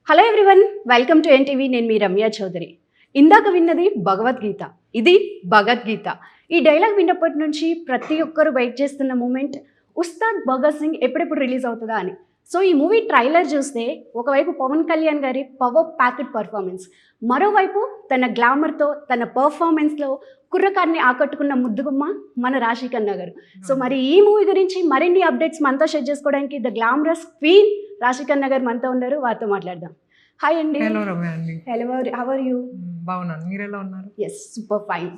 Hello everyone, welcome to NTV. నేను మీ రమ్య చౌదరి. ఇందాక విన్నది భగవద్గీత, ఇది భగవద్గీత. ఈ డైలాగ్ విన్నప్పటి నుంచి ప్రతి ఒక్కరు వెయిట్ చేస్తున్న మూమెంట్ ఉస్తాద్ భగత్ సింగ్ ఎప్పుడెప్పుడు రిలీజ్ అవుతుందా అని. సో ఈ మూవీ ట్రైలర్ చూస్తే ఒకవైపు పవన్ కళ్యాణ్ గారి పవర్ ప్యాకెట్ పర్ఫార్మెన్స్, మరోవైపు తన గ్లామర్తో తన పర్ఫార్మెన్స్లో కుర్రకారిని ఆకట్టుకున్న ముద్దుగుమ్మ మన రాశి ఖన్నా గారు. సో మరి ఈ మూవీ గురించి మరిన్ని అప్డేట్స్ మనతో షేర్ చేసుకోవడానికి ద గ్లామరస్ క్వీన్ రాశి ఖన్నా గారు మనతో ఉన్నారు. వారితో మాట్లాడదాం. హాయ్ అండి. హలో రమ్య అండి. Hello, how are you? బాగున్నాను, మీరు ఎలా ఉన్నారు? Yes, super fine.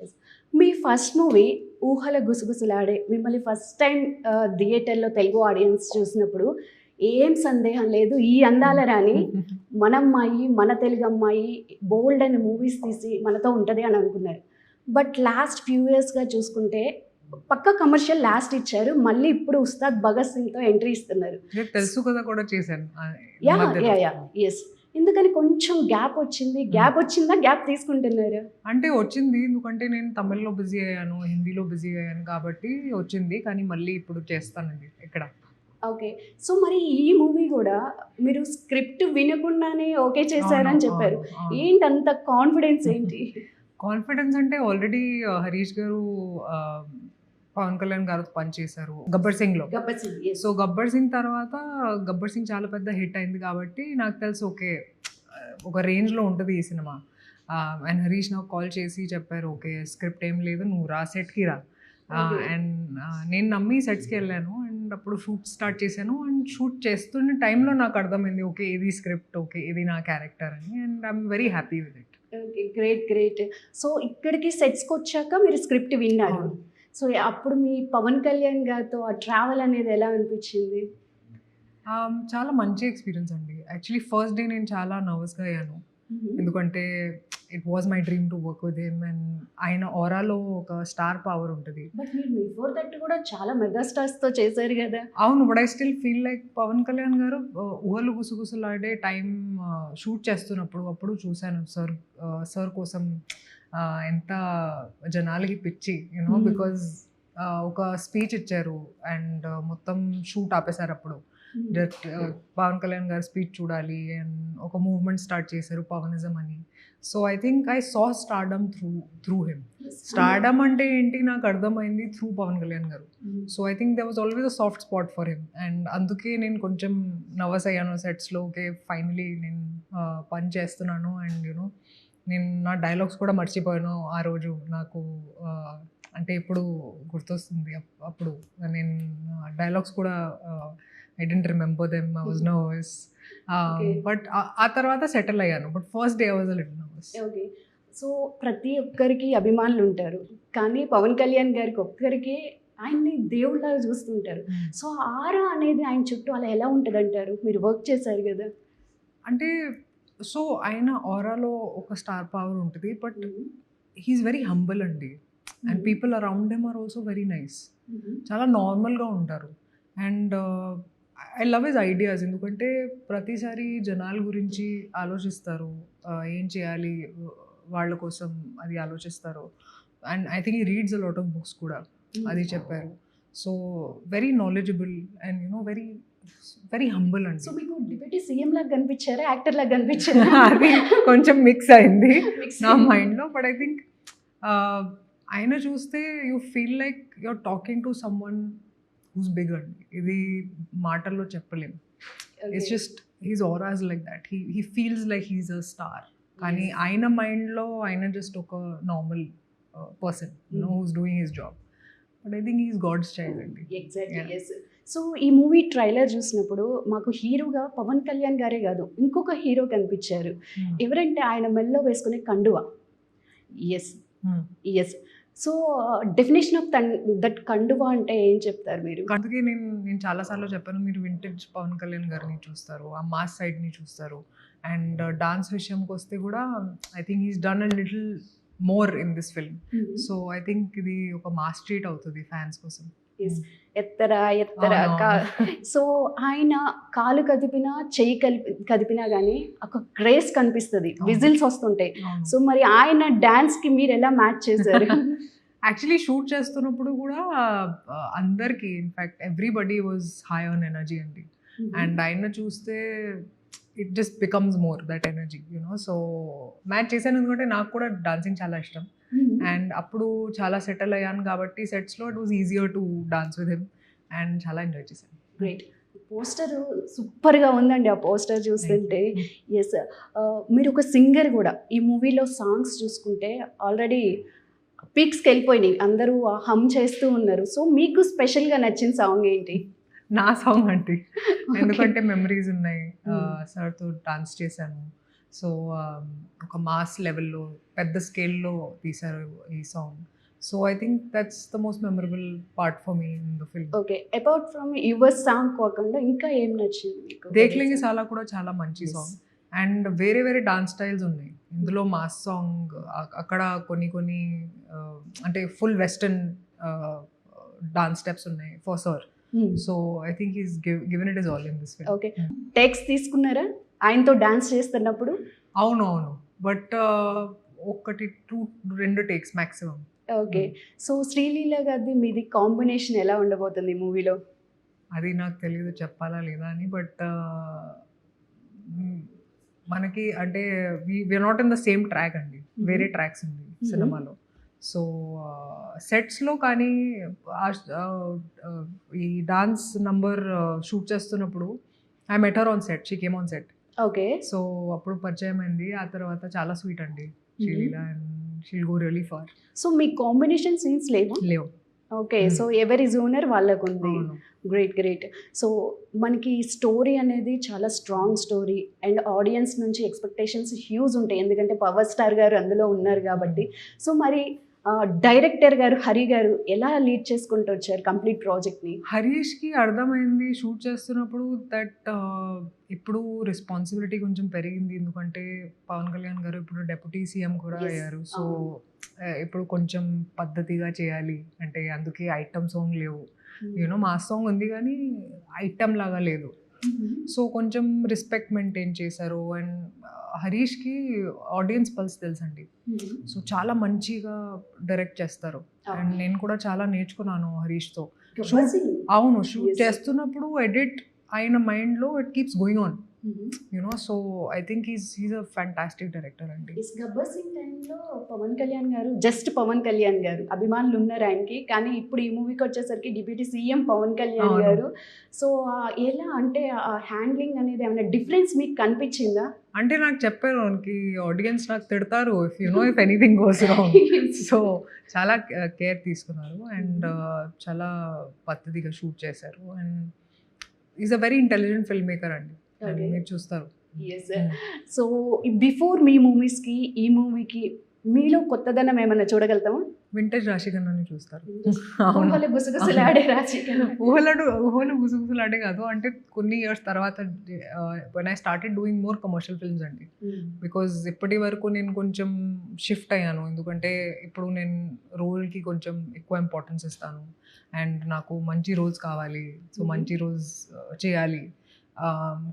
ఎస్, మీ ఫస్ట్ మూవీ ఊహల గుసగుసలాడే మిమ్మల్ని ఫస్ట్ టైం థియేటర్లో తెలుగు ఆడియన్స్ చూసినప్పుడు ఏం సందేహం లేదు, ఈ అందాల రాని మన అమ్మాయి, మన తెలుగు అమ్మాయి బోల్డ్ అనే మూవీస్ తీసి మనతో ఉంటుంది అని అనుకున్నారు. బట్ లాస్ట్ ఫ్యూ ఇయర్స్గా చూసుకుంటే పక్క కమర్షియల్ లాస్ట్ ఇచ్చారు, మళ్ళీ ఇప్పుడు ఉస్తాద్ భగత్ సింగ్తో ఎంట్రీ ఇస్తున్నారు. తెలుసు కదా, కూడా చేశాను. ఎస్, ఎందుకని కొంచెం గ్యాప్ వచ్చింది? గ్యాప్ వచ్చిందా, గ్యాప్ తీసుకుంటున్నారు? అంటే వచ్చింది, ఎందుకంటే నేను తమిళ్లో బిజీ అయ్యాను, హిందీలో బిజీ అయ్యాను కాబట్టి వచ్చింది. కానీ మళ్ళీ ఇప్పుడు చేస్తానండి ఇక్కడ. ఓకే, సో మరి ఈ మూవీ కూడా మీరు స్క్రిప్ట్ వినకుండానే ఓకే చేశారని చెప్పారు. ఏంటి అంత కాన్ఫిడెన్స్ ఏంటి? కాన్ఫిడెన్స్ అంటే ఆల్రెడీ హరీష్ గారు పవన్ కళ్యాణ్ గారు పనిచేశారు గబ్బర్ సింగ్లో. గబ్బర్ సింగ్, yes. సో గబ్బర్ సింగ్ తర్వాత గబ్బర్ సింగ్ చాలా పెద్ద హిట్ అయింది కాబట్టి నాకు తెలుసు ఓకే ఒక రేంజ్లో ఉంటుంది ఈ సినిమా. అండ్ హరీష్ నాకు కాల్ చేసి చెప్పారు, ఓకే స్క్రిప్ట్ ఏం లేదు, నువ్వు రా సెట్కి రా. అండ్ నేను నమ్మి సెట్స్కి వెళ్ళాను. అండ్ అప్పుడు షూట్ స్టార్ట్ చేశాను. అండ్ షూట్ చేస్తున్న టైంలో నాకు అర్థమైంది, ఓకే ఇది స్క్రిప్ట్, ఓకే ఇది నా క్యారెక్టర్ అని. And I'm very happy with it. Okay, great great. So ఇక్కడికి సెట్స్కి వచ్చాక మీరు స్క్రిప్ట్ విన్నారు. సో అప్పుడు మీ పవన్ కళ్యాణ్ గారితో ఆ ట్రావెల్ అనేది ఎలా అనిపించింది? చాలా మంచి ఎక్స్పీరియన్స్ అండి. యాక్చువల్లీ ఫస్ట్ డే నేను చాలా నర్వస్గా అయ్యాను, ఎందుకంటే it was my dream to work with him. And ఆయన ఆరాలో ఒక స్టార్ పవర్ ఉంటుంది. బట్ మీరు బిఫోర్ దట్ కూడా చాలా మెగా స్టార్స్తో చేశారు కదా. అవును, but I still feel like Pawan Kalyan garu Oohalu Gusagusalade time shoot చేస్తున్నప్పుడు అప్పుడు చూశాను సార్ కోసం ఎంత జనాలకి పిచ్చి, యూనో, బికాజ్ ఒక స్పీచ్ ఇచ్చారు అండ్ మొత్తం షూట్ ఆపేశారు. అప్పుడు పవన్ కళ్యాణ్ గారు స్పీచ్ చూడాలి అండ్ ఒక మూవ్మెంట్ స్టార్ట్ చేశారు, పవనిజం అని. So I think I saw stardom through him. Stardom అంటే ఏంటి నాకు అర్థమైంది త్రూ పవన్ కళ్యాణ్ గారు. So I think they was always a soft spot for him. And అందుకే నేను కొంచెం నర్వస్ అయ్యాను సెట్స్లో. ఓకే ఫైనలీ నేను పని చేస్తున్నాను. అండ్ యూనో నేను నా డైలాగ్స్ కూడా మర్చిపోయాను ఆ రోజు. నాకు అంటే ఇప్పుడు గుర్తొస్తుంది, అప్పుడు నేను డైలాగ్స్ కూడా I didn't remember them. I was nervous. But ఆ తర్వాత సెటిల్ అయ్యాను. But first day I was a little nervous. Okay, so ప్రతి ఒక్కరికి అభిమానులు ఉంటారు, కానీ పవన్ కళ్యాణ్ గారికి ఒక్కరికి ఆయన్ని దేవుళ్ళగా చూస్తుంటారు. సో ఆరా అనేది ఆయన చుట్టూ అలా ఎలా ఉంటుంది అంటారు? మీరు వర్క్ చేశారు కదా. అంటే సో ఆయన ఆరాలో ఒక స్టార్ పవర్ ఉంటుంది, బట్ హీఈస్ వెరీ హంబుల్ అండి. And people around him or also very nice. చాలా నార్మల్గా ఉంటారు. And I love his ideas, ఎందుకంటే ప్రతిసారి జనాల గురించి ఆలోచిస్తారు, ఏం చేయాలి వాళ్ళ కోసం అది ఆలోచిస్తారు. And I think he reads a lot of books కూడా, అది చెప్పారు. So very knowledgeable and you know very very humble అండి. సో మీకు డిప్యూటీ సీఎం లాగా కనిపించారా, యాక్టర్ లాగా కనిపించారా? అది కొంచెం మిక్స్ అయింది నా మైండ్లో. బట్ ఐ థింక్ ఆయన చూస్తే you feel like you're talking to someone who's big అండి. ఇది మాటల్లో చెప్పలేము. It's just he's auras like that. He feels like he's a star. కానీ ఆయన మైండ్లో ఆయన జస్ట్ ఒక normal person, you know, who's doing his job. But I think he's God's child అండి. Exactly, yes. సో ఈ మూవీ ట్రైలర్ చూసినప్పుడు మాకు హీరోగా పవన్ కళ్యాణ్ గారే కాదు, ఇంకొక హీరో కనిపించారు. ఎవరంటే ఆయన మెల్లో వేసుకునే కండువా. Yes yes. So definition of that కండువా అంటే ఏం చెప్తారు మీరు? అందుకే నేను చాలాసార్లు చెప్పాను, మీరు వింటేజ్ పవన్ కళ్యాణ్ గారిని చూస్తారు, ఆ మాస్ సైడ్ని చూస్తారు. అండ్ డాన్స్ విషయంకి వస్తే కూడా I think he's done a little more in this film. So I think ఇది ఒక మాస్ ట్రీట్ అవుతుంది ఫ్యాన్స్ కోసం. ఎత్తరా సో ఆయన కాలు కదిపినా చెయ్యి కదిపినా కానీ ఒక గ్రేస్ కనిపిస్తుంది, విజిల్స్ వస్తుంటాయి. సో మరి ఆయన డాన్స్కి మీరు ఎలా మ్యాచ్ చేశారు? యాక్చువల్లీ షూట్ చేస్తున్నప్పుడు కూడా అందరికీ, in fact everybody was high on energy అండి. అండ్ ఆయన చూస్తే it just becomes more that energy so match చేశాను ఎందుకంటే నాకు కూడా డాన్సింగ్ చాలా ఇష్టం అండ్ అప్పుడు చాలా సెటిల్ అయ్యాను కాబట్టి సెట్స్లో it was easier to dance with him and చాలా ఎంజాయ్ చేశాను. గ్రేట్. పోస్టర్ సూపర్గా ఉందండి. ఆ పోస్టర్ చూస్తుంటే ఎస్, మీరు ఒక సింగర్ కూడా. ఈ మూవీలో సాంగ్స్ చూసుకుంటే ఆల్రెడీ పీక్స్కి వెళ్ళిపోయినాయి, అందరూ హమ్ చేస్తూ ఉన్నారు. సో మీకు స్పెషల్గా నచ్చిన సాంగ్ ఏంటి? నా సాంగ్ అంటే ఎందుకంటే మెమరీస్ ఉన్నాయి. సార్తో డాన్స్ చేశాను. సో ఒక మాస్ లెవెల్లో పెద్ద స్కేల్లో తీశారు ఈ song. So I think that's the most memorable part for me in the film. Okay, apart from your song కాకుండా ఇంకా ఏం నచ్చింది మీకు? దేఖ్లేంగే సాలా కూడా చాలా మంచి సాంగ్ అండ్ వేరే వేరే డాన్స్ స్టైల్స్ ఉన్నాయి ఇందులో. మాస్ సాంగ్ అక్కడ కొన్ని అంటే ఫుల్ వెస్టర్న్ డాన్స్ స్టెప్స్ ఉన్నాయి for sir. So I think he's given it is all in this film. Okay, takes తీసుకున్నారా ఆయనతో డాన్స్ చేస్తున్నప్పుడు? అవును, బట్ ఒకటి 2 takes maximum. Okay, so Sreeleela గారిది మీది కాంబినేషన్ ఎలా ఉండబోతుంది ఈ మూవీలో? అది నాకు తెలియదు చెప్పాలా లేదా అని. బట్ మనకి అంటే we are not in the same track అండి, వేరే ట్రాక్స్ ఉంది సినిమాలో. సో సెట్స్లో కానీ ఈ డాన్స్ నంబర్ షూట్ చేస్తున్నప్పుడు I met her on set, she came on set. Okay, so అప్పుడు పరిచయం అయింది. ఆ తర్వాత చాలా స్వీట్ అండి Sreeleela and she'll go really far. So మీ కాంబినేషన్ సీన్స్ లేవు? లేవు. ఓకే, సో ఎవరి జోనర్ వాళ్ళకు ఉంది. గ్రేట్. సో మనకి స్టోరీ అనేది చాలా స్ట్రాంగ్ స్టోరీ అండ్ ఆడియన్స్ నుంచి ఎక్స్పెక్టేషన్స్ హ్యూజ్ ఉంటాయి, ఎందుకంటే పవర్ స్టార్ గారు అందులో ఉన్నారు కాబట్టి. సో మరి డైరెక్టర్ గారు హరి గారు ఎలా లీడ్ చేసుకుంటూ వచ్చారు కంప్లీట్ ప్రాజెక్ట్ని? హరీష్కి అర్థమైంది షూట్ చేస్తున్నప్పుడు దట్ ఇప్పుడు రెస్పాన్సిబిలిటీ కొంచెం పెరిగింది, ఎందుకంటే పవన్ కళ్యాణ్ గారు ఇప్పుడు డెప్యూటీ సీఎం కూడా అయ్యారు. సో ఇప్పుడు కొంచెం పద్ధతిగా చేయాలి అంటే, అందుకే ఐటమ్ సాంగ్ లేవు. మాస్ సాంగ్ ఉంది కానీ ఐటమ్ లాగా లేదు. సో కొంచెం రెస్పెక్ట్ మెయింటైన్ చేశారు. అండ్ హరీష్కి ఆడియన్స్ పల్స్ తెలుసండి. సో చాలా మంచిగా డైరెక్ట్ చేస్తారు. అండ్ నేను కూడా చాలా నేర్చుకున్నాను హరీష్తో. అవును, షూట్ చేస్తున్నప్పుడు ఎడిట్ అయిన మైండ్లో it keeps going on. So I think he's a fantastic director అండి. గబ్బర్ సింగ్ టైంలో పవన్ కళ్యాణ్ గారు, జస్ట్ పవన్ కళ్యాణ్ గారు అభిమానులు ఉన్నారు ఆయనకి, కానీ ఇప్పుడు ఈ మూవీకి వచ్చేసరికి డిప్యూటీ సీఎం పవన్ కళ్యాణ్ గారు. సో ఎలా అంటే ఆ హ్యాండ్లింగ్ అనేది ఏమైనా డిఫరెన్స్ మీకు కనిపించిందా? అంటే నాకు చెప్పారు మనకి ఆడియన్స్ నాకు తిడతారు if anything goes wrong. So చాలా కేర్ తీసుకున్నారు అండ్ చాలా పద్ధతిగా షూట్ చేశారు. And is a very intelligent film maker అండి, మీరు చూస్తారు. సో బిఫోర్ మీ మూవీస్కి ఈ మూవీకి మీలో కొత్తదనం ఏమైనా చూడగలుగుతామా? వింటేజ్ రాశిఖన్నాని చూస్తారు. ఊహలు గుసగుసలాడే రాశిఖన్నా. ఊహలు గుసగుసలాడే కాదు, అంటే కొన్ని ఇయర్స్ తర్వాత when I started doing more commercial films అండి. బికాజ్ ఇప్పటి వరకు నేను కొంచెం షిఫ్ట్ అయ్యాను, ఎందుకంటే ఇప్పుడు నేను రోల్కి కొంచెం ఎక్కువ ఇంపార్టెన్స్ ఇస్తాను అండ్ నాకు మంచి రోల్స్ కావాలి. సో మంచి రోల్స్ చేయాలి.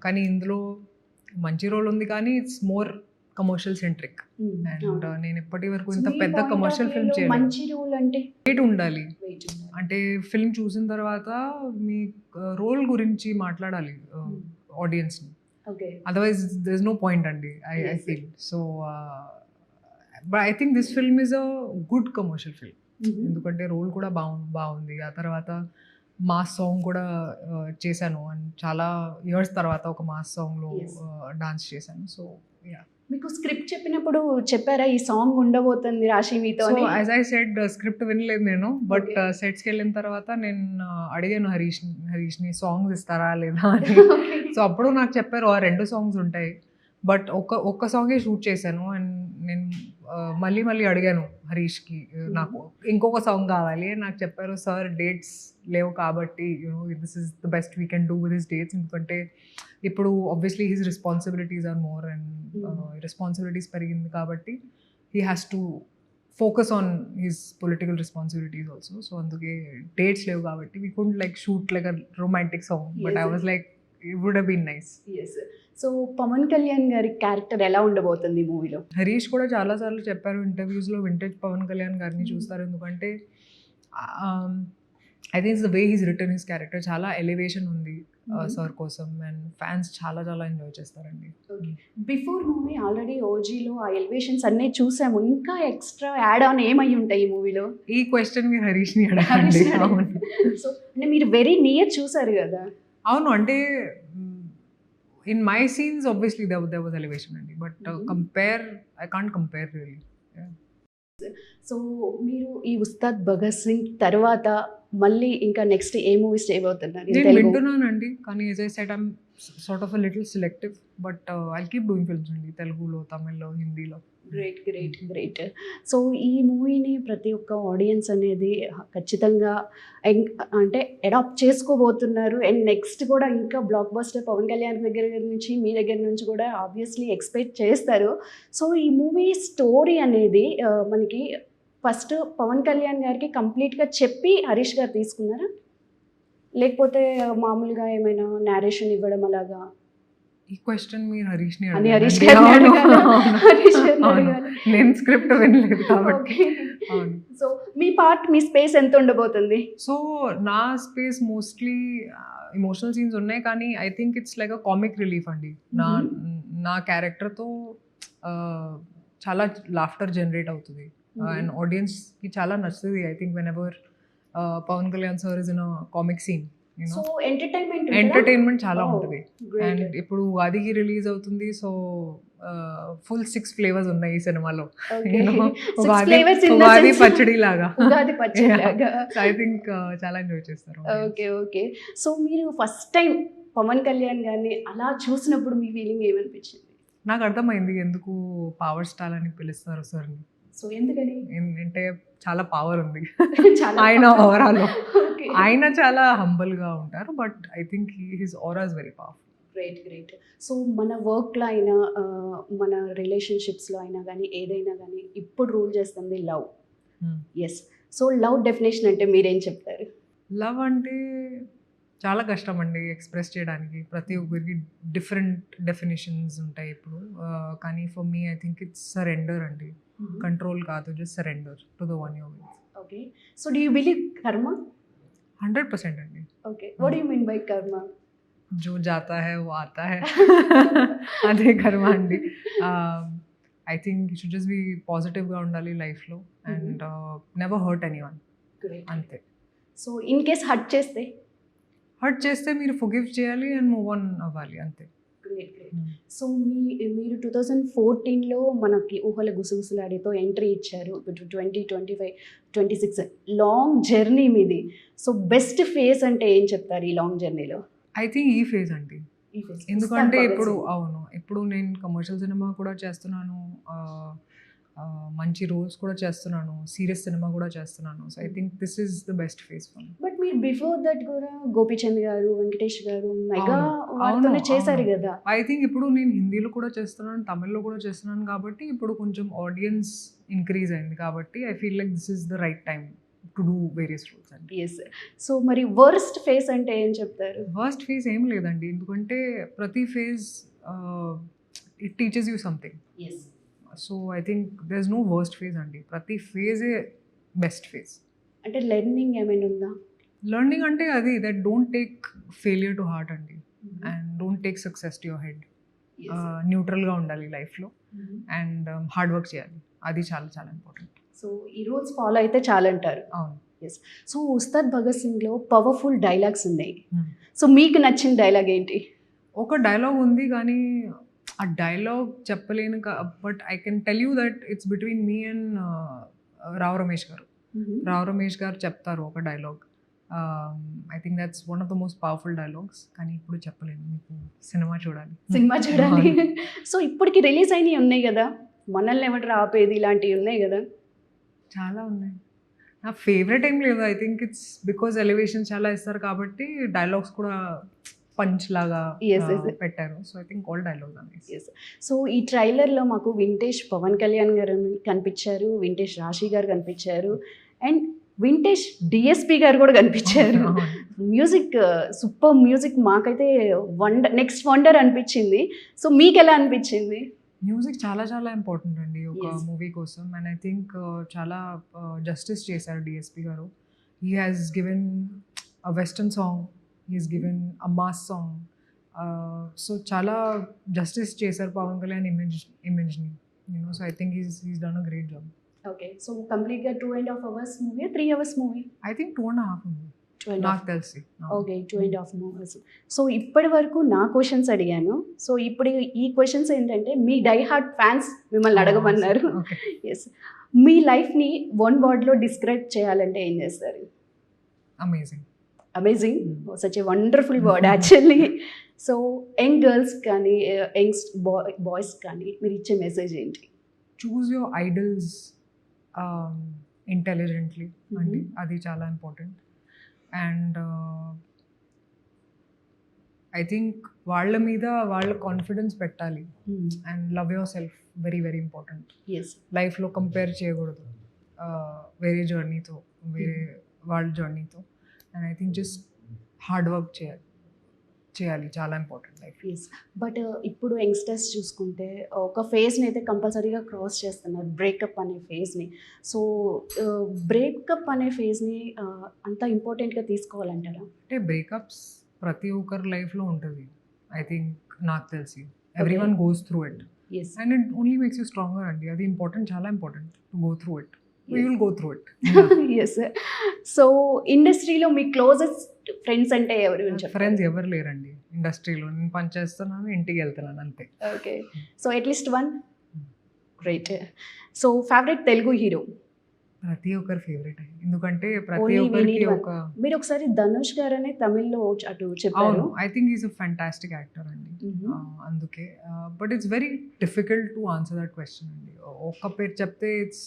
కానీ ఇందులో మంచి రోల్ ఉంది కానీ it's more commercial centric. And నేను ఇప్పటి వరకు ఇంత పెద్ద కమర్షియల్ ఫిల్మ్ చేయలేదు. మంచి రోల్ అంటే వెయిట్ ఉండాలి, అంటే ఫిల్మ్ చూసిన తర్వాత మీ రోల్ గురించి మాట్లాడాలి ఆడియన్స్ని, otherwise there is no point అండి I feel. So but I think this film is a good commercial film, ఎందుకంటే రోల్ కూడా బాగుంది. ఆ తర్వాత మాస్ సాంగ్ కూడా చేశాను అండ్ చాలా ఇయర్స్ తర్వాత ఒక మాస్ సాంగ్లో డాన్స్ చేశాను. So yeah. మీకు స్క్రిప్ట్ చెప్పినప్పుడు చెప్పారా ఈ సాంగ్ ఉండబోతుంది రాశి మీతో? యాజ్ ఐ సెడ్ స్క్రిప్ట్ వినలేదు నేను, బట్ సెట్స్కి వెళ్ళిన తర్వాత నేను అడిగాను హరీష్ని సాంగ్స్ ఇస్తారా లేదా అని. సో అప్పుడు నాకు చెప్పారు 2 సాంగ్స్ ఉంటాయి, బట్ ఒక్క సాంగే షూట్ చేశాను. అండ్ నేను మళ్ళీ అడిగాను హరీష్కి నాకు ఇంకొక సాంగ్ కావాలి. నాకు చెప్పారు సార్ డేట్స్ లేవు కాబట్టి this is the best we can do with his dates, ఎందుకంటే ఇప్పుడు obviously his responsibilities are more and responsibilities పెరిగింది కాబట్టి he has to focus on his political responsibilities also. So అందుకే డేట్స్ లేవు కాబట్టి we could like shoot like a romantic song, but I was like it would have been nice. So Pawan Kalyan గారి character ఎలా ఉండబోతుంది ఈ మూవీలో? హరీష్ కూడా చాలాసార్లు చెప్పారు ఇంటర్వ్యూస్లో, వింటేజ్ పవన్ కళ్యాణ్ గారిని చూస్తారు, ఎందుకంటే I think the way he's return his character చాలా ఎలివేషన్ ఉంది సార్ కోసం, అండ్ ఫ్యాన్స్ చాలా చాలా ఎంజాయ్ చేస్తారండి. బిఫోర్ మూవీ ఆల్రెడీ ఓజీలో ఆ ఎలివేషన్స్ అన్నీ చూసాము, ఇంకా ఎక్స్ట్రా యాడ్ ఆన్ ఏమై ఉంటాయి ఈ మూవీలో? ఈ క్వశ్చన్ మీరు హరీష్ని అడగండి. అవును, సో అంటే మీరు వెరీ నియర్ చూసారు కదా. అవును, అంటే in my scenes obviously there was elevation అండి, but I can't compare really. So మీరు ఈ ఉస్తాద్ భగత్ సింగ్ తర్వాత మళ్ళీ ఇంకా నెక్స్ట్ ఏ మూవీస్ చేయబోతున్నారు? నేను వింటున్నానండి, కానీ as I said, I'm sort of a little selective, but I'll keep doing films అండి, తెలుగులో, తమిళ్లో, హిందీలో. Great great great. సో ఈ మూవీని ప్రతి ఒక్క ఆడియన్స్ అనేది ఖచ్చితంగా అంటే అడాప్ట్ చేసుకోబోతున్నారు. అండ్ నెక్స్ట్ కూడా ఇంకా బ్లాక్ బస్టర్ పవన్ కళ్యాణ్ దగ్గర నుంచి మీ దగ్గర నుంచి కూడా ఆబ్వియస్లీ ఎక్స్పెక్ట్ చేస్తారు. సో ఈ మూవీ స్టోరీ అనేది మనకి ఫస్ట్ పవన్ కళ్యాణ్ గారికి కంప్లీట్గా చెప్పి హరీష్ గారు తీసుకున్నారా, లేకపోతే మామూలుగా ఏమైనా నేరేషన్ ఇవ్వడం అలాగా? ఈ క్వశ్చన్ మీరు హరీష్ని అని అడగండి. హరీష్ గారిని అవును, అడగాలా? హరీష్ గారిని అవును. అడగాలా? నేను స్క్రిప్ట్ వినలేదు కాబట్టి. అవును. సో మీ పార్ట్, మీ స్పేస్ ఎంత ఉండబోతుంది? సో నా స్పేస్ మోస్ట్లీ ఇమోషనల్ సీన్స్ ఉన్నాయి, కానీ I think it's like a comic relief అండి. నా క్యారెక్టర్తో చాలా లాఫ్టర్ జనరేట్ అవుతుంది, అండ్ ఆడియన్స్కి చాలా నచ్చుతుంది. I think whenever Pawan Kalyan sir is in a comic scene, so entertainment చాలా ఉంటుంది. అండ్ ఇప్పుడు ఉగాదికి రిలీజ్ అవుతుంది, సో ఫుల్ 6 ఫ్లేవర్స్ ఉన్నాయి ఈ సినిమాలో. ఉగాది పచ్చడి లాగా. ఐ థింక్ చాలా ఎంజాయ్ చేస్తారు. Okay okay. సో మీరు ఫస్ట్ టైం పవన్ కళ్యాణ్ గారిని అలా చూసినప్పుడు మీ ఫీలింగ్ ఏమనిపించింది? నాకు అర్థమైంది ఎందుకు పవర్ స్టార్ అని పిలుస్తారు సార్ని. సో ఎందుకని? అంటే చాలా పవర్ ఉంది ఆయన ఓవరాలో. ఆయన చాలా హంబల్గా ఉంటారు, but I think his aura is very powerful. Great great. So మన వర్క్లో అయినా మన రిలేషన్షిప్స్లో అయినా కానీ ఏదైనా కానీ ఇప్పుడు రూల్ చేస్తుంది love. Yes. So love definition అంటే మీరేం చెప్తారు? లవ్ అంటే చాలా కష్టం అండి ఎక్స్ప్రెస్ చేయడానికి, ప్రతి ఒక్కరికి డిఫరెంట్ డెఫినేషన్స్ ఉంటాయి ఇప్పుడు. కానీ for me I think it's surrender అండి, కంట్రోల్ కాదు, just surrender to the one you will. Okay. So do you believe కర్మ? 100% అండి. Okay. What do you mean by కర్మ? జో జాతా హై వో ఆతా హై, అదే కర్మ అండి. I think you should just be పాజిటివ్గా ఉండాలి లైఫ్లో, అండ్ నెవర్ హర్ట్ ఎనీవన్, అంతే. సో ఇన్ కేస్ హర్ట్ చేస్తే మీరు ఫర్గివ్ చేయాలి అండ్ మూవ్ ఆన్ అవ్వాలి, అంతే. Great great. సో మీరు 2014లో మనకి ఊహల గుసగుసలాడితో ఎంట్రీ ఇచ్చారు. 2025, 26 లాంగ్ జర్నీ మీది. సో బెస్ట్ ఫేజ్ అంటే ఏం చెప్తారు ఈ లాంగ్ జర్నీలో? ఐ థింక్ ఈ ఫేజ్ అండి, ఎందుకంటే ఇప్పుడు నేను కమర్షియల్ సినిమా కూడా చేస్తున్నాను, మంచి రోల్స్ కూడా చేస్తున్నాను, సీరియస్ సినిమా కూడా చేస్తున్నాను. So I think this is the best phase for me. But మీరు బిఫోర్ దట్ కూడా గోపీచంద్ గారు, వెంకటేష్ గారు, మెగా వాళ్ళతోనే చేశారు కదా. ఐ థింక్ ఇప్పుడు నేను హిందీలో కూడా చేస్తున్నాను, తమిళ్లో కూడా చేస్తున్నాను, కాబట్టి ఇప్పుడు కొంచెం ఆడియన్స్ ఇంక్రీజ్ అయింది, కాబట్టి I feel like this is the right time to do various roles అండి. ఎస్. సో మరి వర్స్ట్ ఫేజ్ అంటే ఏం చెప్తారు? వర్స్ట్ ఫేజ్ ఏం లేదండి, ఎందుకంటే ప్రతి phase it teaches you something. Yes. So I think there is no worst phase అండి, ప్రతి ఫేజే బెస్ట్ ఫేజ్. అంటే లెర్నింగ్ ఏమైనా ఉందా? లెర్నింగ్ అంటే అది that don't take failure to heart అండి, and don't take success to your head. న్యూట్రల్గా ఉండాలి లైఫ్లో, అండ్ హార్డ్ వర్క్ చేయాలి, అది చాలా చాలా ఇంపార్టెంట్. సో ఈ రూల్స్ ఫాలో అయితే చాలంటారు. అవును. ఎస్. సో ఉస్తాద్ భగత్ సింగ్లో పవర్ఫుల్ డైలాగ్స్ ఉన్నాయి. సో మీకు నచ్చిన డైలాగ్ ఏంటి? ఒక డైలాగ్ ఉంది, కానీ ఆ డైలాగ్ చెప్పలేను, but I can tell you that it's between me and Rao Ramesh గారు. రావ్ రమేష్ గారు చెప్తారు ఒక dialogue. I think that's one of the most powerful dialogues, కానీ ఇప్పుడు చెప్పలేను, మీకు సినిమా చూడాలి. సో ఇప్పటికి రిలీజ్ అయినవి ఉన్నాయి కదా, మనల్ని ఎవరు ఆపేది, ఇలాంటివి ఉన్నాయి కదా. చాలా ఉన్నాయి, నా ఫేవరెట్ ఏం లేదు. I think it's because elevation చాలా ఇస్తారు కాబట్టి డైలాగ్స్ కూడా పంచ్ లాగా పెట్టారు. So I think all dialogues అన్నీ. సో ఈ ట్రైలర్లో మాకు వింటేజ్ పవన్ కళ్యాణ్ గారు కనిపించారు, వింటేజ్ రాశి గారు కనిపించారు, అండ్ వింటేజ్ డిఎస్పి గారు కూడా కనిపించారు. మ్యూజిక్ సూపర్ మ్యూజిక్, మాకైతే నెక్స్ట్ వండర్ అనిపించింది. సో మీకు ఎలా అనిపించింది? మ్యూజిక్ చాలా చాలా ఇంపార్టెంట్ అండి ఒక మూవీ కోసం, అండ్ ఐ థింక్ చాలా జస్టిస్ చేశారు డిఎస్పి గారు. he has given a western song, he's given a mass song. So chala justice చేశారు Pawan Kalyan image ni, you know, so I think he's done a great job. Okay so కంప్లీట్గా 2.5 hours movie 3 hours movie I think 2.5 ఉంది నాకు తెలిసి. Okay 2.5 hours. So ఇప్పటి వరకు నా questions అడిగాను. So ఇప్పుడు ఈ క్వశ్చన్స్ ఏంటంటే మీ డై హార్ట్ ఫ్యాన్స్ మిమ్మల్ని అడగమన్నారు. Okay. ఎస్ మీ లైఫ్ని 1 wordలో డిస్క్రైబ్ చేయాలంటే ఏం చేస్తారు? Amazing. Amazing, such a wonderful word actually. So young girls కానీ యంగ్ బాయ్స్ కానీ మీరు ఇచ్చే మెసేజ్ ఏంటి? Choose your idols intelligently అండి, అది చాలా ఇంపార్టెంట్. అండ్ ఐ థింక్ వాళ్ళ మీద వాళ్ళ కాన్ఫిడెన్స్ పెట్టాలి. And love yourself, very very important. Yes లైఫ్లో కంపేర్ చేయకూడదు వేరే జర్నీతో, వేరే వాళ్ళ జర్నీతో. And I think just hard work చేయాలి, చాలా ఇంపార్టెంట్ లైఫ్. ఎస్ బట్ ఇప్పుడు యంగ్స్టర్స్ చూసుకుంటే ఒక ఫేజ్ని అయితే కంపల్సరీగా క్రాస్ చేస్తున్నారు, బ్రేకప్ అనే ఫేజ్ని. సో బ్రేకప్ అనే ఫేజ్ని అంత ఇంపార్టెంట్గా తీసుకోవాలంటారా? అంటే బ్రేకప్స్ ప్రతి ఒక్కరి లైఫ్లో ఉంటుంది. ఐ థింక్ నాకు తెలిసి everyone goes through it. Yes and it only makes you stronger అండి, అది ఇంపార్టెంట్, చాలా important to go through it. You will go through it. Yes. So ఇండస్ట్రీలో మీ క్లోజెస్ట్ ఫ్రెండ్స్ అంటే ఎవరు? ఫ్రెండ్స్ ఎవరు లేరండి ఇండస్ట్రీలో. నేను పని చేస్తున్నాను, ఇంటికి వెళ్తున్నాను అంతే. Okay so at least one. Great. So favourite Telugu hero? ప్రతి ఒక్కరి ఫేవరెట్, ఎందుకంటే ప్రతి Only we ఒక్కరికి need one. ఒక. మీరు ఒకసారి ధనుష్ గారనే తమిళ్లో అటు అవును, చెప్పారు. I think is a fantastic actor అండి. అందుకే but it's very difficult to answer that question అండి. ఒక్క పేరు చెప్తే it's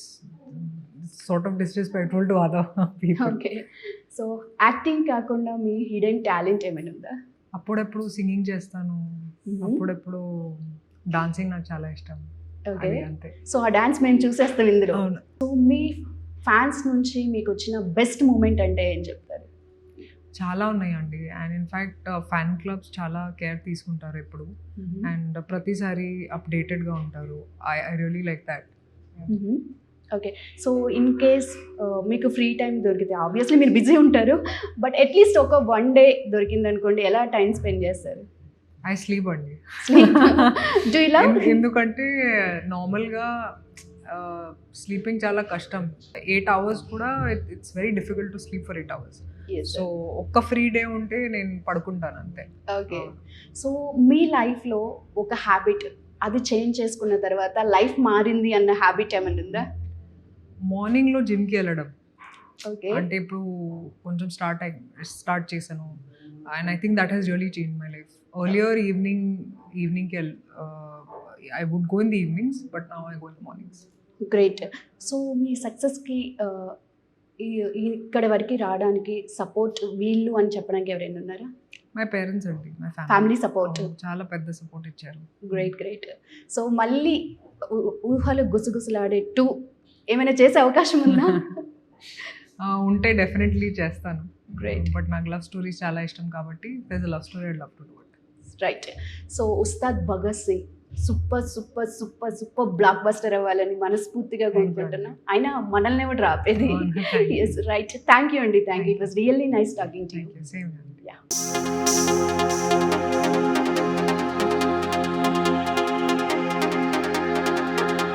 sort of disrespectful to other people. Okay so acting కాకుండా మీ హిడెన్ టాలెంట్ ఏమైనా ఉందా? అప్పుడెప్పుడు సింగింగ్ చేస్తాను, అప్పుడెప్పుడు డాన్సింగ్ నాకు చాలా ఇష్టం. ఓకే అది అంతే. సో ఆ డాన్స్ మేము చూసేస్తాం ఇందులో. అవును. సో మీ ఫ్యాన్స్ నుంచి మీకు వచ్చిన బెస్ట్ మూమెంట్ అంటే ఏం చెప్తారు? చాలా ఉన్నాయండి. అండ్ ఇన్ఫ్యాక్ట్ ఫ్యాన్ క్లబ్స్ చాలా కేర్ తీసుకుంటారు ఎప్పుడు, అండ్ ప్రతిసారి అప్డేటెడ్గా ఉంటారు. I really like that. Okay so in case మీకు ఫ్రీ టైం దొరికితే, ఆబ్వియస్లీ మీరు బిజీ ఉంటారు, బట్ అట్లీస్ట్ ఒక 1 day దొరికింది అనుకోండి, ఎలా టైం స్పెండ్ చేస్తారు? ఐ స్లీప్ అండి. Do you love? ఎందుకంటే నార్మల్గా స్లీపింగ్ చాలా కష్టం. 8 hours కూడా it's very difficult to sleep for 8 hours. So ఒక్క ఫ్రీ డే ఉంటే నేను పడుకుంటాను అంతే. ఓకే సో మీ లైఫ్లో ఒక హ్యాబిట్, అది చేంజ్ చేసుకున్న తర్వాత లైఫ్ మారింది అన్న హ్యాబిట్ ఏమైనా ఉందా? మార్నింగ్లో జిమ్కి వెళ్ళడం. ఓకే అంటే ఇప్పుడు కొంచెం స్టార్ట్ చేశాను. And I think that has really change my life. Earlier ఈవినింగ్కి I would go in the evenings, but now I go in the mornings. Great. So మీ సక్సెస్కి ఇక్కడ వరకు రావడానికి సపోర్ట్ వీళ్ళు అని చెప్పడానికి ఎవరైనా ఉన్నారా? మై పేరెంట్స్ అండి, మై ఫ్యామిలీ సపోర్ట్. చాలా పెద్ద సపోర్ట్ ఇచ్చారు. Great great. సో మళ్ళీ ఊహలు గుసగుసలాడే 2 ఏమైనా చేసే అవకాశం ఉందా? ఉంటే డెఫినెట్లీ చేస్తాను. గ్రేట్. బట్ నాకు లవ్ స్టోరీస్ చాలా ఇష్టం కాబట్టి there is a love story I love to do it. Right. So Ustaad Bhagat Singh super super super super blockbuster అవ్వాలని మనస్ఫూర్తిగా కోరుకుంటున్నా. అయినా మనల్ని ఎవరు రాపేది. Yes right. థ్యాంక్ యూ అండి, thank you. It was really nice talking to you. Same. Yeah.